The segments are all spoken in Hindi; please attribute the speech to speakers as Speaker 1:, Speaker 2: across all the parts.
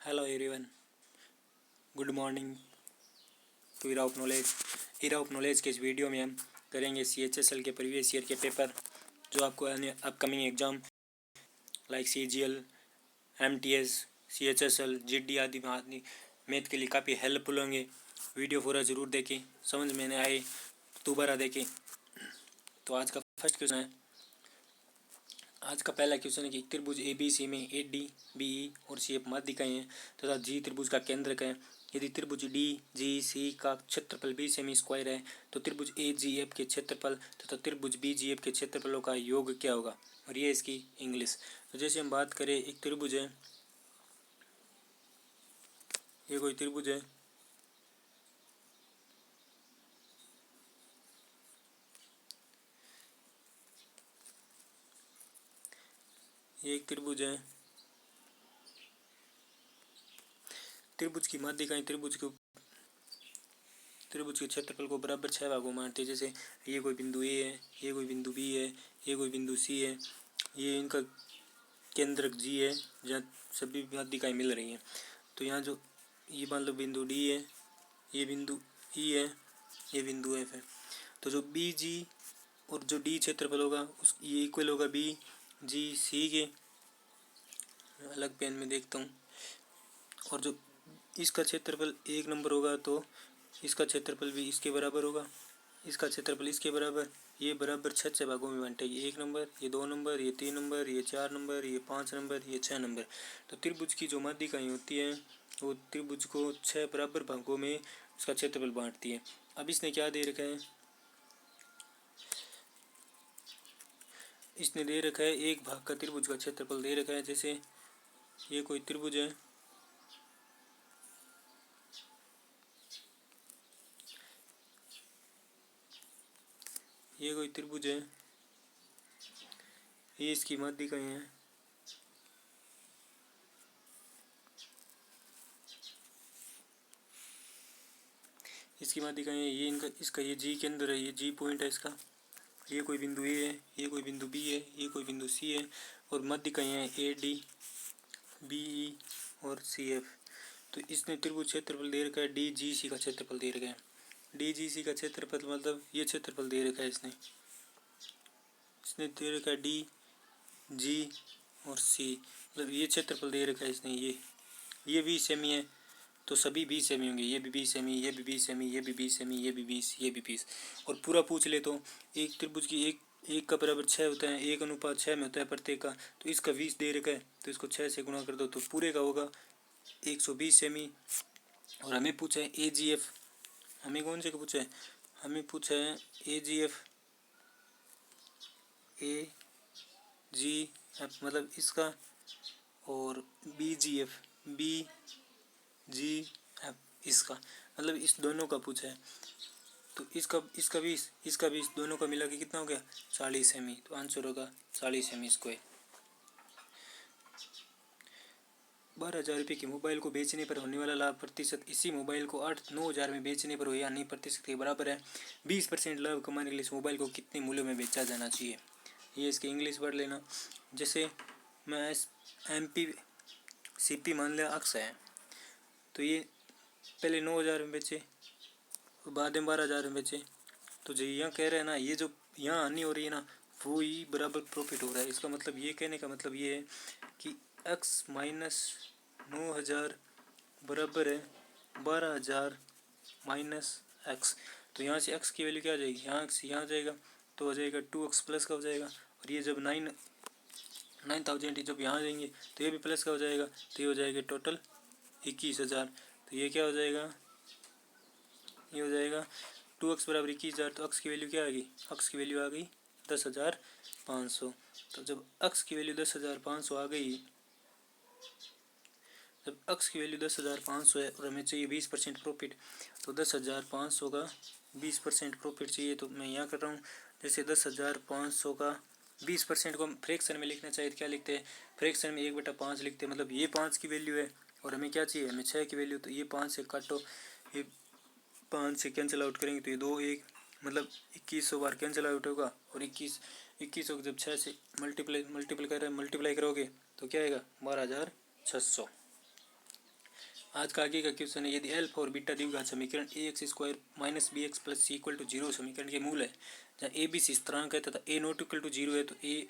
Speaker 1: Hello everyone, good morning to era of knowledge. Era of knowledge के इस वीडियो में हम करेंगे CHSL के प्रीवियस ईयर के पेपर जो आपको upcoming exam like CGL, MTS, CHSL, GD आदि मैथ के लिए काफ़ी हेल्पफुल होंगे। वीडियो पूरा ज़रूर देखें, समझ में नहीं आए दोबारा देखें। तो आज का फर्स्ट क्वेश्चन है, आज का पहला क्वेश्चन है कि त्रिभुज ABC में AD, BE और CF माध्यिकाएं हैं तथा G त्रिभुज का केंद्रक है। यदि त्रिभुज DGC का क्षेत्रफल 20 सेमी स्क्वायर है तो त्रिभुज AGF के क्षेत्रफल तथा त्रिभुज BGF के क्षेत्रफलों का योग क्या होगा। और ये इसकी इंग्लिश। तो जैसे हम बात करें, एक त्रिभुज है, ये कोई त्रिभुज है, ये एक त्रिभुज है। त्रिभुज की माध्यिकाएं त्रिभुज के क्षेत्रफल को बराबर 6 भागों में बांटते हैं। जैसे ये कोई बिंदु A है, ये कोई बिंदु B है, ये कोई बिंदु C है, ये इनका केंद्रक G है जहाँ सभी माध्यिकाएं मिल रही हैं। तो यहाँ जो ये मान लो बिंदु D है, ये बिंदु E है, ये बिंदु F है। तो जो BG और जो D क्षेत्रफल होगा उस ये इक्वल होगा BGC के। अलग पेन में देखता हूँ। और जो इसका क्षेत्रफल 1 नंबर होगा तो इसका क्षेत्रफल भी इसके बराबर होगा, इसका क्षेत्रफल इसके बराबर। ये बराबर 6 भागों में बांटेगी, 1 नंबर, ये 2 नंबर, ये 3 नंबर, ये 4 नंबर, ये 5 नंबर, ये 6 नंबर। तो त्रिभुज की जो माध्यिकाएं होती हैं वो त्रिभुज को 6 बराबर भागों में उसका क्षेत्रफल बांटती है। अब इसने क्या दे रखा है, इसने दे रखा है 1 भाग का त्रिभुज का क्षेत्रफल दे रखा है। जैसे ये कोई त्रिभुज है, ये कोई त्रिभुज है, ये इसकी माध्यिकाएं हैं। इसकी माध्यिकाएं ये इनका इसका ये G केंद्र है, ये G पॉइंट है इसका। ये कोई बिंदु A है, ये कोई बिंदु B है, ये कोई बिंदु C है और माध्यिकाएं हैं AD, BE और CF। तो इसने त्रिभुज क्षेत्रफल दे रखा है, DGC का क्षेत्रफल दे रखा है। DGC का क्षेत्रफल मतलब ये क्षेत्रफल दे रखा है इसने दे रखा है D, G और C, मतलब ये क्षेत्रफल दे रखा है इसने। ये 20 सेमी है तो सभी 20 सेमी होंगे, ये भी 20 सेमी, ये भी 20 सेमी, ये भी 20 सेमी, ये भी 20, ये भी 20। और पूरा पूछ ले तो एक त्रिभुज की एक का बराबर 6 होता है, 1:6 में होता है प्रत्येक का। तो इसका 20 दे रखा है तो इसको 6 से गुणा कर दो तो पूरे का होगा 120 सेमी। और हमें पूछा है AGF, हमें कौन से का पूछा है, हमें पूछा है AGF, AGF मतलब इसका, और BGF, BGF इसका, मतलब इस दोनों का पूछा है। तो इसका 20 दोनों का मिला के कितना हो गया 40 सेमी। तो आंसर होगा 40 सेमी स्क्वायर। 12,000 रुपये की मोबाइल को बेचने पर होने वाला लाभ प्रतिशत इसी मोबाइल को 8-9 हज़ार में बेचने पर हो या नहीं प्रतिशत के बराबर है। 20% लाभ कमाने के लिए इस मोबाइल को कितने मूल्यों में बेचा जाना चाहिए। ये इसकी इंग्लिश पढ़ लेना। जैसे मैं MP CP मान लिया अक्स है, तो ये पहले 9,000 में बेचे, बाद में 12,000 में बेचे। तो जो यहाँ कह रहे हैं ना, ये जो यहाँ हानि हो रही है ना वो ही बराबर प्रॉफिट हो रहा है। इसका मतलब ये कहने का मतलब ये है कि x माइनस 9,000 बराबर है 12,000 माइनस x। तो यहाँ से x की वैल्यू क्या आ जाएगी, यहाँ x यहाँ जाएगा तो हो जाएगा 2x प्लस का हो जाएगा। और ये जब 9,000 जब यहाँ जाएंगे तो ये भी प्लस का हो जाएगा, तो ये हो जाएगा टोटल 21,000। तो ये क्या हो जाएगा, ये हो जाएगा 2x बराबर 21,000। तो x की वैल्यू क्या आ गई, x की वैल्यू आ गई 10,500। तो जब x की वैल्यू 10,500 आ गई, जब x की वैल्यू 10,500 है और हमें चाहिए 20% प्रॉफिट, तो 10,500 का 20% प्रॉफिट चाहिए। तो मैं यहाँ कर रहा हूँ, जैसे 10,500 का 20% को हम फ्रैक्शन में लिखना चाहिए तो क्या लिखते हैं, फ्रैक्शन में 1/5 लिखते हैं। मतलब ये 5 की वैल्यू है और हमें क्या चाहिए, हमें 6 की वैल्यू। तो ये 5 से काटो, ये 5 से कैंसिल आउट करेंगे तो ये 2 1, मतलब 2100 बार कैंसिल आउट होगा। और 2100 को जब 6 से मल्टीप्लाई करोगे तो क्या आएगा 12,600। आज का आगे का क्वेश्चन है, यदि अल्फा और बीटा द्विघात समीकरण ax² minus b x plus c equal to 0 समीकरण के मूल है, जहाँ ए बी सी स्थिरांक है तथा ए नॉट इक्वल टू 0 है, तो ए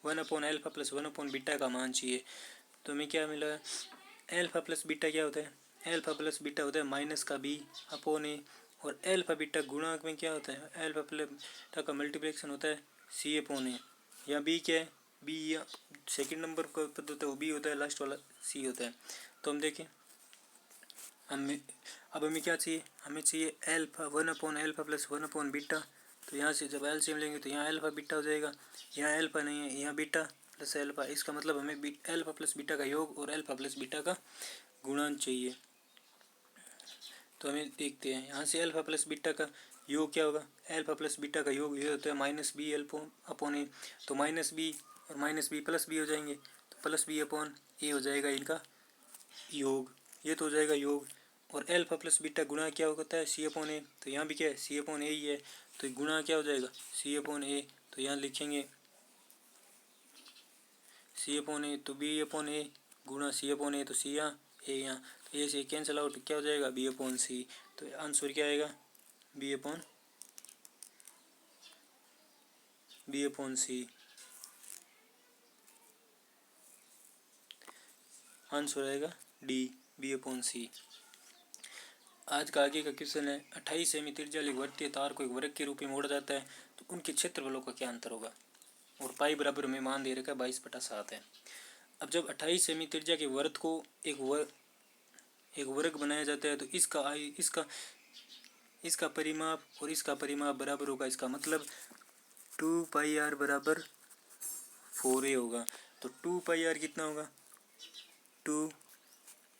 Speaker 1: 1/α प्लस 1/बीटा का मान चाहिए। तो हमें क्या मिला है, अल्फा प्लस बीटा क्या होता है, अल्फा प्लस बीटा होता है माइनस का बी अपॉन ए, और अल्फा बीटा गुणांक में क्या होता है, अल्फा प्लस बीटा का मल्टीप्लिकेशन होता है सी अपॉन ए। या बी क्या है, बी या सेकंड नंबर का पद होता है वो बी होता है, लास्ट वाला सी होता है। तो हम देखें हमें अब हमें क्या चाहिए, हमें चाहिए अल्फा 1/α प्लस 1/बीटा। तो यहाँ से जब एलसीएम लेंगे तो यहाँ अल्फा बीटा हो जाएगा, यहाँ अल्फा नहीं है, यहाँ बीटा प्लस अल्फा, इसका मतलब हमें अल्फा प्लस बीटा का योग और अल्फा प्लस बीटा का गुणन चाहिए। तो हमें देखते हैं यहाँ से अल्फा प्लस बीटा का योग क्या होगा, अल्फा प्लस बीटा का योग ये होता है माइनस बी अपॉन ए। तो माइनस बी और माइनस बी प्लस बी हो जाएंगे, तो प्लस बी अपॉन ए हो जाएगा इनका योग, ये तो हो जाएगा योग। और अल्फा प्लस बीटा गुणा क्या होता है, सी अपॉन ए। तो यहाँ भी क्या है, सी अपॉन ए ही है, तो गुणा क्या हो जाएगा, सी अपॉन ए। तो यहाँ लिखेंगे सी अपॉन ए, तो बी अपॉन ए गुणा सी अपॉन ए, तो सी यहाँ ए यहाँ, तो ये से कैंसिल आउट, क्या हो जाएगा, बी अपॉन सी। तो आंसर क्या आएगा, बी अपॉन सी। आंसर आएगा डी, बी अपॉन सी। आज का आगे का क्वेश्चन है, 28 सेमी त्रिज्या वाली वर्तीय तार को एक वर्ग के रूप में मोड़ा जाता है, तो उनके क्षेत्रफलों का क्या अंतर होगा। और पाई बराबर में मान दे रखा है 22/7 है। अब जब 28 सेमी त्रिज्या के वर्ग को एक वर्ग बनाया जाता है, तो इसका परिमाप और इसका परिमाप बराबर होगा। इसका मतलब 2πr बराबर 4a होगा। तो 2πr कितना होगा, 2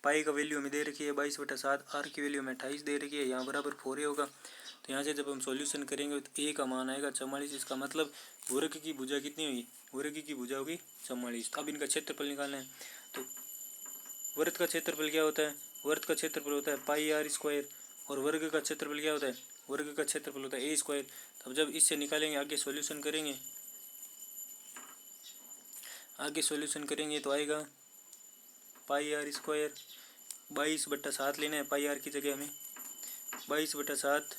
Speaker 1: पाई का वैल्यू हमें दे रखी है 22/7, आर की वैल्यू हमें 28 दे रखी है, यहाँ बराबर 4a होगा। तो यहाँ से जब हम सॉल्यूशन करेंगे तो a का मान आएगा 44। इसका मतलब वर्ग की भुजा कितनी हुई, वर्ग की भुजा होगी 44। अब इनका क्षेत्रफल निकालना है, तो वर्ग का क्षेत्रफल क्या होता है, वर्ग का क्षेत्रफल होता है πr², और वर्ग का क्षेत्रफल क्या होता है, वर्ग का क्षेत्रफल होता है a²। तब जब इससे निकालेंगे, आगे सॉल्यूशन करेंगे तो आएगा πr², 22/7 लेना है, πr की जगह हमें 22/7,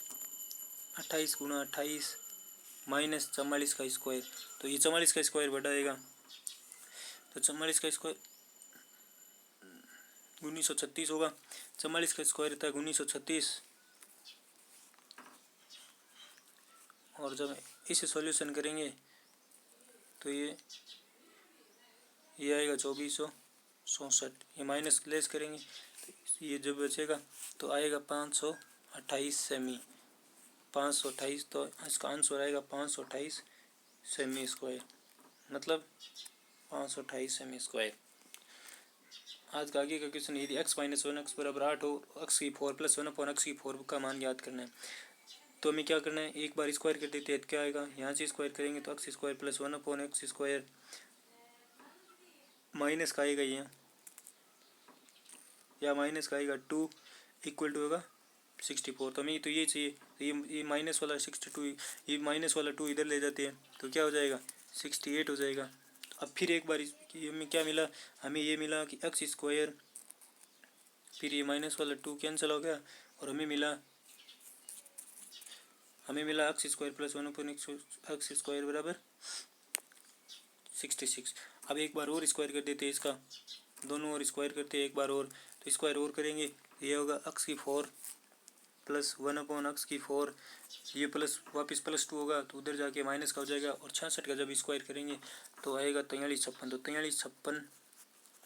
Speaker 1: 28 गुणा 28 माइनस 44 का स्क्वायर। तो ये 44 का स्क्वायर बढ़ाएगा, तो 44 का स्क्वायर 1936 होगा। 44 का स्क्वायर था 1936, और जब इसे सॉल्यूशन करेंगे तो ये आएगा 2464। ये माइनस लेस करेंगे तो ये जब बचेगा तो आएगा 528 सेमी, 528। तो इसका आंसर आएगा 528 सेमी स्क्वायर, मतलब 528 सेमी स्क्वायर। आज का आगे का क्वेश्चन, यदि x - 1 x बराबर 8 हो, x की 4 प्लस 1/x की 4 का मान ज्ञात करना है। तो हमें क्या करना है, एक बार स्क्वायर कर देते हैं, क्या आएगा, यहाँ से स्क्वायर करेंगे तो x² प्लस 1/x² माइनस का आएगा यहाँ, या माइनस का आएगा 2 इक्वल टू होगा 64। तो हमें तो ये चाहिए, तो ये माइनस वाला 62, ये माइनस वाला 2 इधर ले जाते हैं तो क्या हो जाएगा, 68 हो जाएगा। अब फिर एक बार हमें क्या मिला, हमें ये मिला कि x², फिर ये माइनस वाला 2 कैंसिल हो गया, और हमें मिला x² प्लस 1/x² बराबर 66। अब एक बार और स्क्वायर कर देते हैं, इसका दोनों ओर स्क्वायर करते हैं एक बार और, तो स्क्वायर और करेंगे, ये होगा x की 4 प्लस 1/x², ये प्लस वापस प्लस 2 होगा तो उधर जाके माइनस का हो जाएगा, और 66 का जब स्क्वायर करेंगे तो आएगा 4356। तो 4356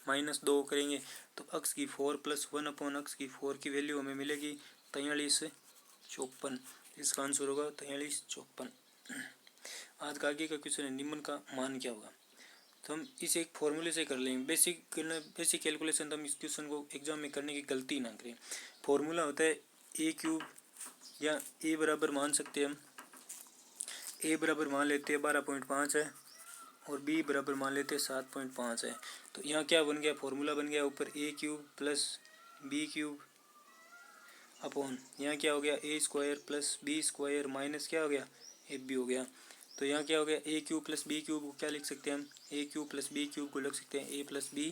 Speaker 1: माइनस 2 करेंगे तो x की 4 प्लस 1/x² की वैल्यू हमें मिलेगी 4354। इसका आंसर होगा 4354। आज का आगे का क्वेश्चन है, निम्न का मान क्या होगा। तो हम इसे एक फॉर्मूले से कर लेंगे, बेसिक कैलकुलेशन। तो हम इस क्वेश्चन को एग्जाम में करने की गलती ना करें। फॉर्मूला होता है a³ या a बराबर मान सकते हैं हम, a बराबर मान लेते हैं 12.5 है, और b बराबर मान लेते हैं 7.5 है। तो यहाँ क्या बन गया, फॉर्मूला बन गया ऊपर a³ प्लस b³ अपॉन यहाँ क्या हो गया, a² प्लस b² माइनस क्या हो गया, ab हो गया। तो यहाँ क्या हो गया, a³ प्लस b³ को क्या लिख सकते हैं हम, a³ प्लस b³ को लिख सकते हैं a plus b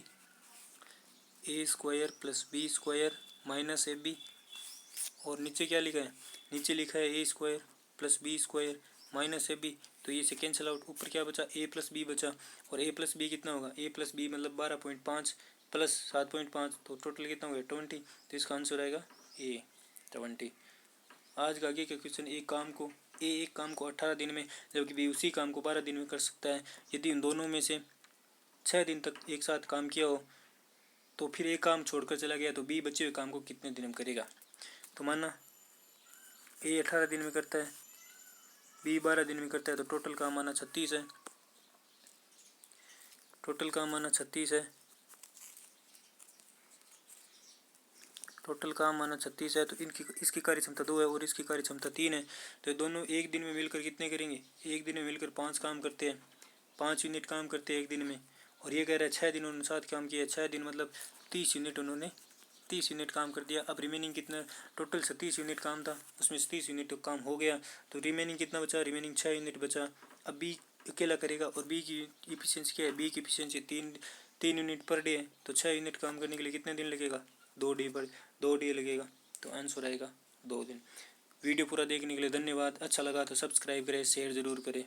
Speaker 1: A square plus B square minus A B, और नीचे क्या लिखा है, नीचे लिखा है A square plus B square minus A B, तो ये से कैंसिल आउट, ऊपर क्या बचा, ए प्लस बी बचा, और ए प्लस बी कितना होगा, ए प्लस बी मतलब 12.5 प्लस 7.5, तो टोटल कितना हो गया 20, तो इसका आंसर आएगा ए 20। आज का आगे का क्वेश्चन, एक काम को 18 दिन में जबकि बी उसी काम को 12 दिन में कर सकता है, यदि उन दोनों में से 6 दिन तक एक साथ काम किया हो तो फिर एक काम छोड़कर चला गया तो बी बचे हुए काम को कितने दिन में करेगा। तो माना ए 18 दिन में करता है, बी 12 दिन में करता है, तो टोटल काम आना 36 है, टोटल काम आना 36 है, टोटल काम आना 36 है। तो इसकी कार्य क्षमता 2 है और इसकी कार्य क्षमता 3 है, तो दोनों एक दिन में मिलकर कितने करेंगे, एक दिन में मिलकर 5 काम करते हैं, 5 यूनिट काम करते हैं एक दिन में। और ये कह रहा है 6 दिन उन्होंने साथ काम किया, 6 दिन मतलब 30 यूनिट, उन्होंने 30 यूनिट काम कर दिया। अब रिमेनिंग कितना, टोटल 37 यूनिट काम था, उसमें से 30 यूनिट काम हो गया, तो रिमेनिंग कितना बचा, रिमेनिंग 6 यूनिट बचा। अब बी अकेला करेगा और बी की इफिशियंसी क्या है, बी की इफिशियंसी 3 यूनिट पर डे है, तो 6 यूनिट काम करने के लिए कितने दिन लगेगा, 2 डे लगेगा, तो आंसर आएगा 2 दिन। वीडियो पूरा देखने के लिए धन्यवाद। अच्छा लगा तो सब्सक्राइब करें, शेयर ज़रूर करें।